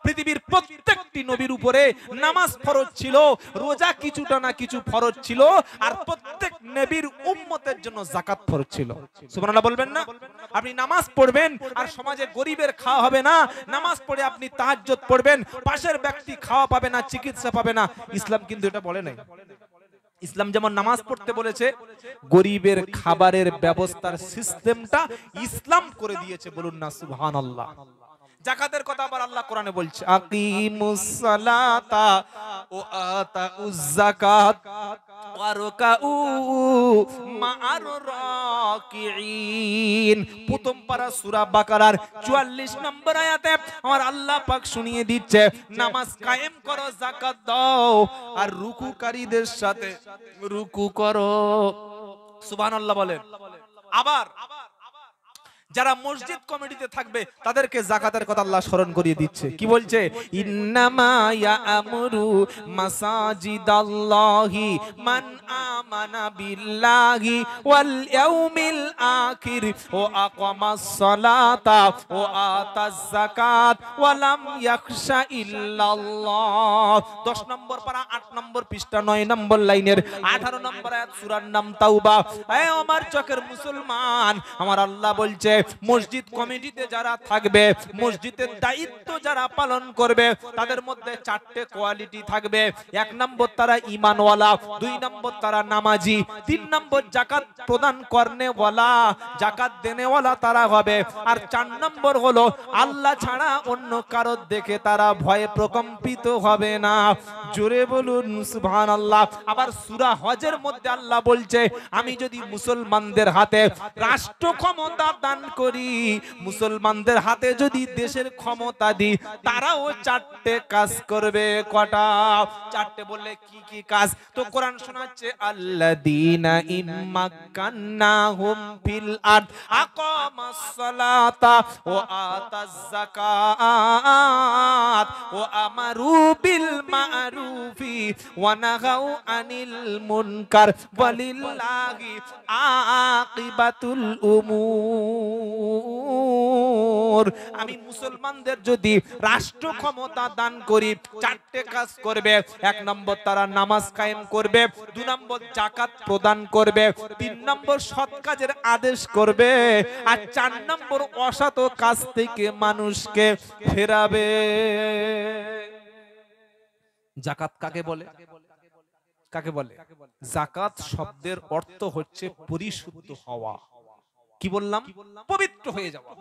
পৃথিবীর প্রত্যেকটি নবীর উপরে নামাজ ফরজ ছিল, রোজা কিছুটা না কিছু ফরজ ছিল, আর প্রত্যেক নবীর উম্মতের জন্য যাকাত ফরজ ছিল। সুবহানাল্লাহ বলবেন না? আপনি নামাজ পড়বেন আর সমাজে গরিবের খাওয়া হবে না, নামাজ পড়ে আপনি তাহাজ্জুদ পড়বেন, পাশের ব্যক্তি খাওয়া পাবে না, চিকিৎসা পাবে না। ইসলাম কিন্তু এটা বলে নাই। ইসলাম যেমন নামাজ পড়তে বলেছে, গরিবের খাবারের ব্যবস্থার সিস্টেমটা ইসলাম করে দিয়েছে। বলুন না সুবহানাল্লাহ। যাকাতের কথা আবার আল্লাহ কোরআনে বলছে আকিমুস সালাতা ওয়া আতাউজ যাকাত ওয়া রাকাউ মা'আর রাকিঈন। প্রথম পারা সূরা বাকারার 44 নম্বর আয়াতে আমার আল্লাহ পাক শুনিয়ে দিচ্ছে নামাজ কায়েম করো, যাকাত দাও, আর রুকুকারীদের সাথে রুকু করো। সুবহানাল্লাহ বলেন। আবার যারা মসজিদ কমিটিতে থাকবে তাদেরকে যাকাতের কথা আল্লাহ স্মরণ করিয়ে দিচ্ছে। কি বলছে? ইন্নামা ইয়া'মুরু মাসাজিদাল্লাহি মান আমানা বিল্লাহি ওয়াল ইয়াউমিল আখির ওয়া আকামাস সালাতা ওয়া আতাজ যাকাত ওয়া লাম ইয়াখশা ইল্লাল্লাহ। 10 নম্বর পারা 8 নম্বর পৃষ্ঠা 9 নম্বর লাইনের 18 নম্বর আয়াত, সূরার নাম তাওবা। এ আমার চোখের মুসলমান, আমার আল্লাহ বলছে মসজিদ কমিটিতে যারা থাকবে, মসজিদের দায়িত্ব যারা পালন করবে, তাদের মধ্যে 4টে কোয়ালিটি থাকবে। 1 নম্বর তারা ঈমানওয়ালা, 2 নম্বর তারা নামাজি, 3 নম্বর যাকাত প্রদান করনেওয়ালা, যাকাত দেনেওয়ালা তারা হবে, আর 4 নম্বর হলো আল্লাহ ছাড়া অন্য কারো দেখে তারা ভয়ে প্রকম্পিত হবে না। জোরে বলুন সুবহানাল্লাহ। আবার সূরা হজের মধ্যে আল্লাহ বলছে আমি যদি মুসলমানদের হাতে রাষ্ট্র ক্ষমতা দান করি, মুসলমানদের হাতে যদি দেশের ক্ষমতা দিই, তারাও 4টে কাজ করবে। কটা? 4টে। বললে কি কি কাজ? তো কোরআন শোনাচ্ছে আল্লাযীনা ইম্মাক্কান্নাহুম ফিল আরদ আকামাস সালাতা ওয়া আতাজ যাকাত ওয়া আমারু বিল মা'রুফি ওয়া নাহাউ আনিল মুনকার ওয়ালিল্লাহি আকিবাতুল উমুর। আমি মুসলমানদের যদি রাষ্ট্র ক্ষমতা দান করি, 4টে কাজ করবে। 1 নম্বর তারা নামাজ কায়েম করবে, 2 নম্বর যাকাত প্রদান করবে, 3 নম্বর সৎ কাজের আদেশ করবে, আর 4 নম্বর অসৎ কাজ থেকে মানুষকে ফেরাবে। যাকাত কাকে বলে? কাকে বলে? যাকাত শব্দের অর্থ হচ্ছে পরিশুদ্ধ হওয়া। কি বললাম? পবিত্র হয়ে যাওয়া।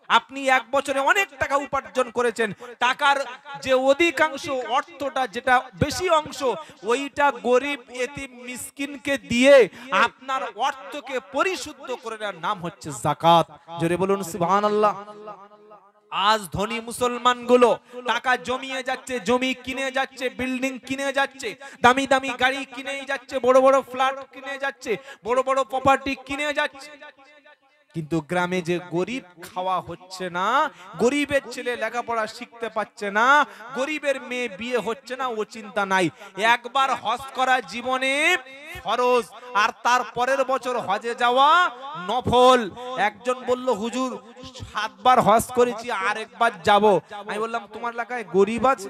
আপনি এক বছরে অনেক টাকা উপার্জন করেছেন, টাকার যে অধিকাংশ অর্থটা, যেটা বেশি অংশ, ওইটা গরিব এতিম মিসকিনকে দিয়ে আপনার অর্থকে পরিশুদ্ধ করে নেওয়ার নাম হচ্ছে যাকাত। জোরে বলুন সুবহানাল্লাহ। আজ ধনী মুসলমানগুলো টাকা জমিয়ে যাচ্ছে, জমি কিনে যাচ্ছে, বিল্ডিং কিনে যাচ্ছে, দামি দামি গাড়ি কিনে যাচ্ছে, বড় বড় ফ্ল্যাট কিনে যাচ্ছে, বড় বড় প্রপার্টি কিনে যাচ্ছে, কিন্তু গ্রামে যে গরিব খাওয়া হচ্ছে না, গরিবের ছেলে লেখাপড়া শিখতে পাচ্ছে না, গরিবের মেয়ে বিয়ে হচ্ছে না, ও চিন্তা নাই। একবার হজ করা জীবনে ফরজ, আর তার পরের বছর হজে যাওয়া নফল। একজন বলল হুজুর 7 বার হজ করেছি, আর একবার যাব। আমি বললাম তোমার এলাকায় গরিব আছে?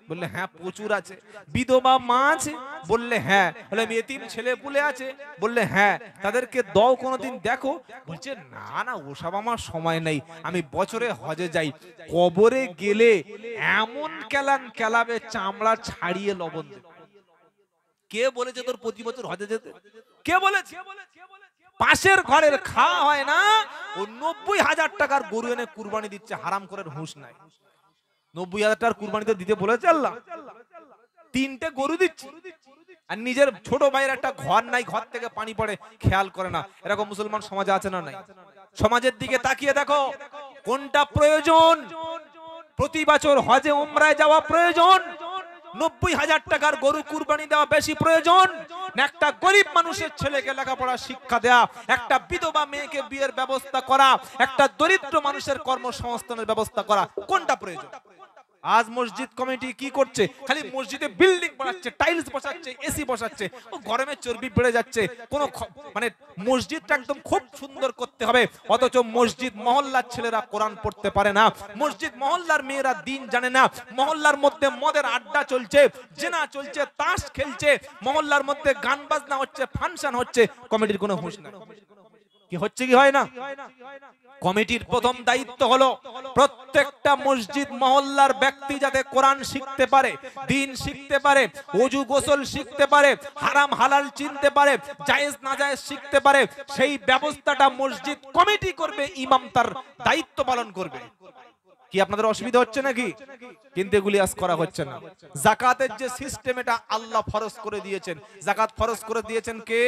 বললে হ্যাঁ প্রচুর আছে। বিধবা মা আছে? বললে হ্যাঁ। বলে এতিম ছেলে পুলে আছে? বললে হ্যাঁ। তাদেরকে দাও কোনোদিন দেখো? বলছে না না, ওসব আমার সময় নেই, আমি বছরে হজে যাই। কবরে গেলে এমন কেলান কেলাবে, চামড়া ছাড়িয়ে লবণ দেবে। কে বলেছে তোর প্রতি বছর হজে যেতে? কে বলেছে? পাশের ঘরের খাওয়া হয় না, ও 90,000 টাকার গরু এনে কুরবানি দিচ্ছে, হারাম করে হুঁশ নাই। 90,000 টাকার কুরবানিতে দিতে বলেছে আল্লাহ? 3টে গরু দিচ্ছে, আর নিজের ছোট ভাইয়ের একটা ঘর নাই, ঘর থেকে পানি পড়ে, খেয়াল করে না। এরকম মুসলমান সমাজে আছে না নাই? সমাজের দিকে তাকিয়ে দেখো কোনটা প্রয়োজন। প্রতি বছর হজে উমরায় যাওয়া প্রয়োজন, 90,000 টাকার গরু কুরবানি দেওয়া বেশি প্রয়োজন, না একটা গরিব মানুষের ছেলেকে লেখাপড়া শিক্ষা দেয়া, একটা বিধবা মেয়েকে বিয়ের ব্যবস্থা করা, একটা দরিদ্র মানুষের কর্মসংস্থানের ব্যবস্থা করা? কোনটা প্রয়োজন? আজ মসজিদ কমিটি কি করছে? খালি মসজিদে বিল্ডিং বানাচ্ছে, টাইলস বসাচ্ছে, এসি বসাচ্ছে, ও গরমে চর্বি বেড়ে যাচ্ছে। কোন মানে মসজিদটা একদম খুব সুন্দর করতে হবে, অথচ মসজিদ মহল্লার ছেলেরা কোরআন পড়তে পারে না, মসজিদ মহল্লার মেয়েরা দিন জানে না, মহল্লার মধ্যে মদের আড্ডা চলছে, জেনা চলছে, তাস খেলছে, মহল্লার মধ্যে গান বাজনা হচ্ছে, ফাংশন হচ্ছে, কমিটির কোনো হুঁশ নাই। কি হচ্ছে কি হয় না? কমিটির প্রথম দায়িত্ব হলো প্রত্যেকটা মসজিদ মহল্লার ব্যক্তি যাতে কোরআন শিখতে পারে, দ্বীন শিখতে পারে, ওযু গোসল শিখতে পারে, হারাম হালাল চিনতে পারে, জায়েজ নাজায়েজ শিখতে পারে, সেই ব্যবস্থাটা মসজিদ কমিটি করবে, ইমাম তার দায়িত্ব পালন করবে। কি আপনাদের অসুবিধা হচ্ছে নাকি? কিন্তু এগুলি আজ করা হচ্ছে না। যাকাতের যে সিস্টেম, এটা আল্লাহ ফরজ করে দিয়েছেন। যাকাত ফরজ করে দিয়েছেন কে?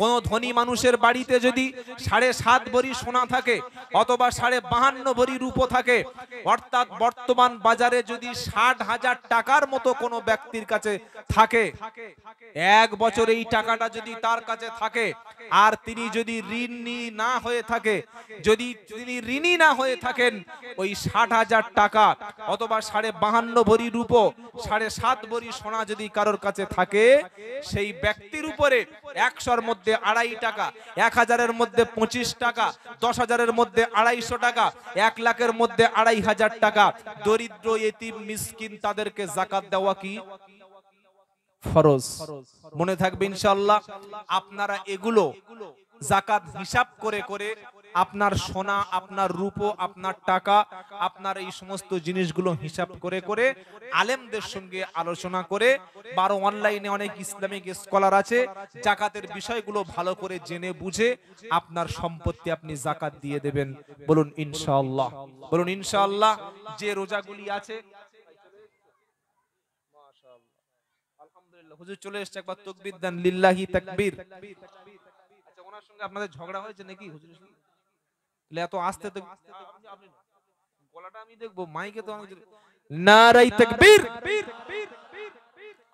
কোন ধনী মানুষের বাড়িতে যদি 7.5 ভরি সোনা থাকে, অথবা 52 ভরি রূপো থাকে, অর্থাৎ বর্তমান বাজারে যদি 60,000 টাকার মতো কোনো ব্যক্তির কাছে থাকে, এক বছর এই টাকাটা যদি তার কাছে থাকে, আর তিনি যদি ঋণী না হয়ে থাকে, যদি তিনি ঋণী না হয়ে থাকেন, ওই 60,000 টাকা অথবা 52 ভরি রূপো, 7.5 ভরি সোনা যদি কারোর কাছে থাকে, সেই ব্যক্তির উপরে 100-এর মধ্যে 2.5 টাকা, 1000-এর মধ্যে 25 টাকা, 10,000-এর মধ্যে 250 টাকা, 1 লাখের মধ্যে 2,500 টাকা দরিদ্র এতিম মিসকিন তাদেরকে যাকাত দেওয়া কি ফরজ। মনে থাকবে ইনশাআল্লাহ। আপনারা এগুলো যাকাত হিসাব করে করে আপনার সোনা, আপনার রূপো, আপনার টাকা, আপনার এই সমস্ত জিনিসগুলো হিসাব করে করে আলেমদের সঙ্গে আলোচনা করে, বারো অনলাইনে অনেক ইসলামিক স্কলার আছে, যাকাতের বিষয়গুলো ভালো করে জেনে বুঝে আপনার সম্পত্তি আপনি যাকাত দিয়ে দেবেন। বলুন ইনশাআল্লাহ, বলুন ইনশাআল্লাহ। যে রোজাগুলি আছে, হুজুর চলে এসেছে, একবার তাকবীর দেন, লিল্লাহি তাকবীর। আচ্ছা, ওনার সঙ্গে আপনাদের ঝগড়া হয়েছে নাকি হুজুরের সঙ্গে? এত আস্তে তো গলাটা আমি দেখবো, মাইকে তো আমি। নারায়ে তাকবীর।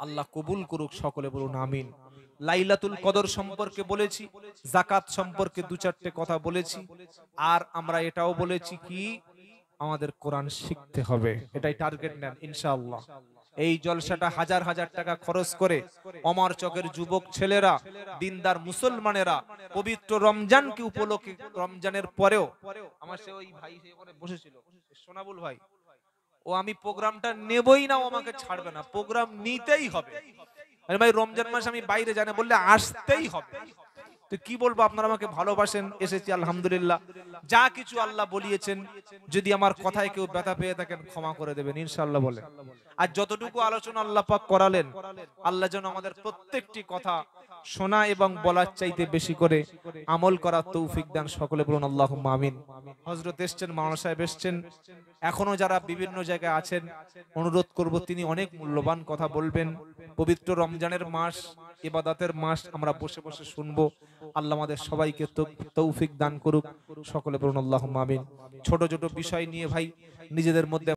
আল্লাহ কবুল করুক, সকলে বলুন আমিন। লাইলাতুল কদর সম্পর্কে বলেছি, যাকাত সম্পর্কে 2-4টে কথা বলেছি, আর আমরা এটাও বলেছি কি আমাদের কোরআন শিখতে হবে, এটাই টার্গেট নেন ইনশাআল্লাহ। এই জলসাটা হাজার হাজার টাকা খরচ করে অমর চকের যুবক ছেলেরা, দিনদার মুসলমানেরা পবিত্র রমজানকে উপলক্ষে, রমজানের পরেও আমার সে ওই ভাই ওখানে বসেছিল, সোনাবুল ভাই, ও আমি প্রোগ্রামটা নেবই না, ও আমাকে ছাড়বে না, প্রোগ্রাম নিতেই হবে। আরে ভাই রমজান মাস আমি বাইরে জানি, বললে আসতেই হবে। তো কি বলবো, আপনারা আমাকে ভালোবাসেন, এসেছি আলহামদুলিল্লাহ। যা কিছু আল্লাহ বলিয়েছেন, যদি আমার কথায় কেউ ব্যথা পেয়ে থাকেন ক্ষমা করে দেবেন ইনশাআল্লাহ বলে। আর যতটুকু আলোচনা আল্লাহ পাক করালেন, আল্লাহ যেন আমাদের প্রত্যেকটি কথা শোনা এবং বলার চাইতে বেশি করে আমল করার তৌফিক দান। সকলে বলুন আল্লাহুম্মা আমিন। হযরত এসছেন, মাওলানা সাহেব এসছেন, এখনো যারা বিভিন্ন জায়গায় আছেন অনুরোধ করব তিনি অনেক মূল্যবান কথা বলবেন। পবিত্র রমজানের মাস, ইবাদতের মাস, আমরা বসে বসে শুনবো। আল্লাহ আমাদের সবাইকে তৌফিক দান করুক। সকলে বলুন আল্লাহুম্মা আমিন। ছোট ছোট বিষয় নিয়ে ভাই নিজেদের মধ্যে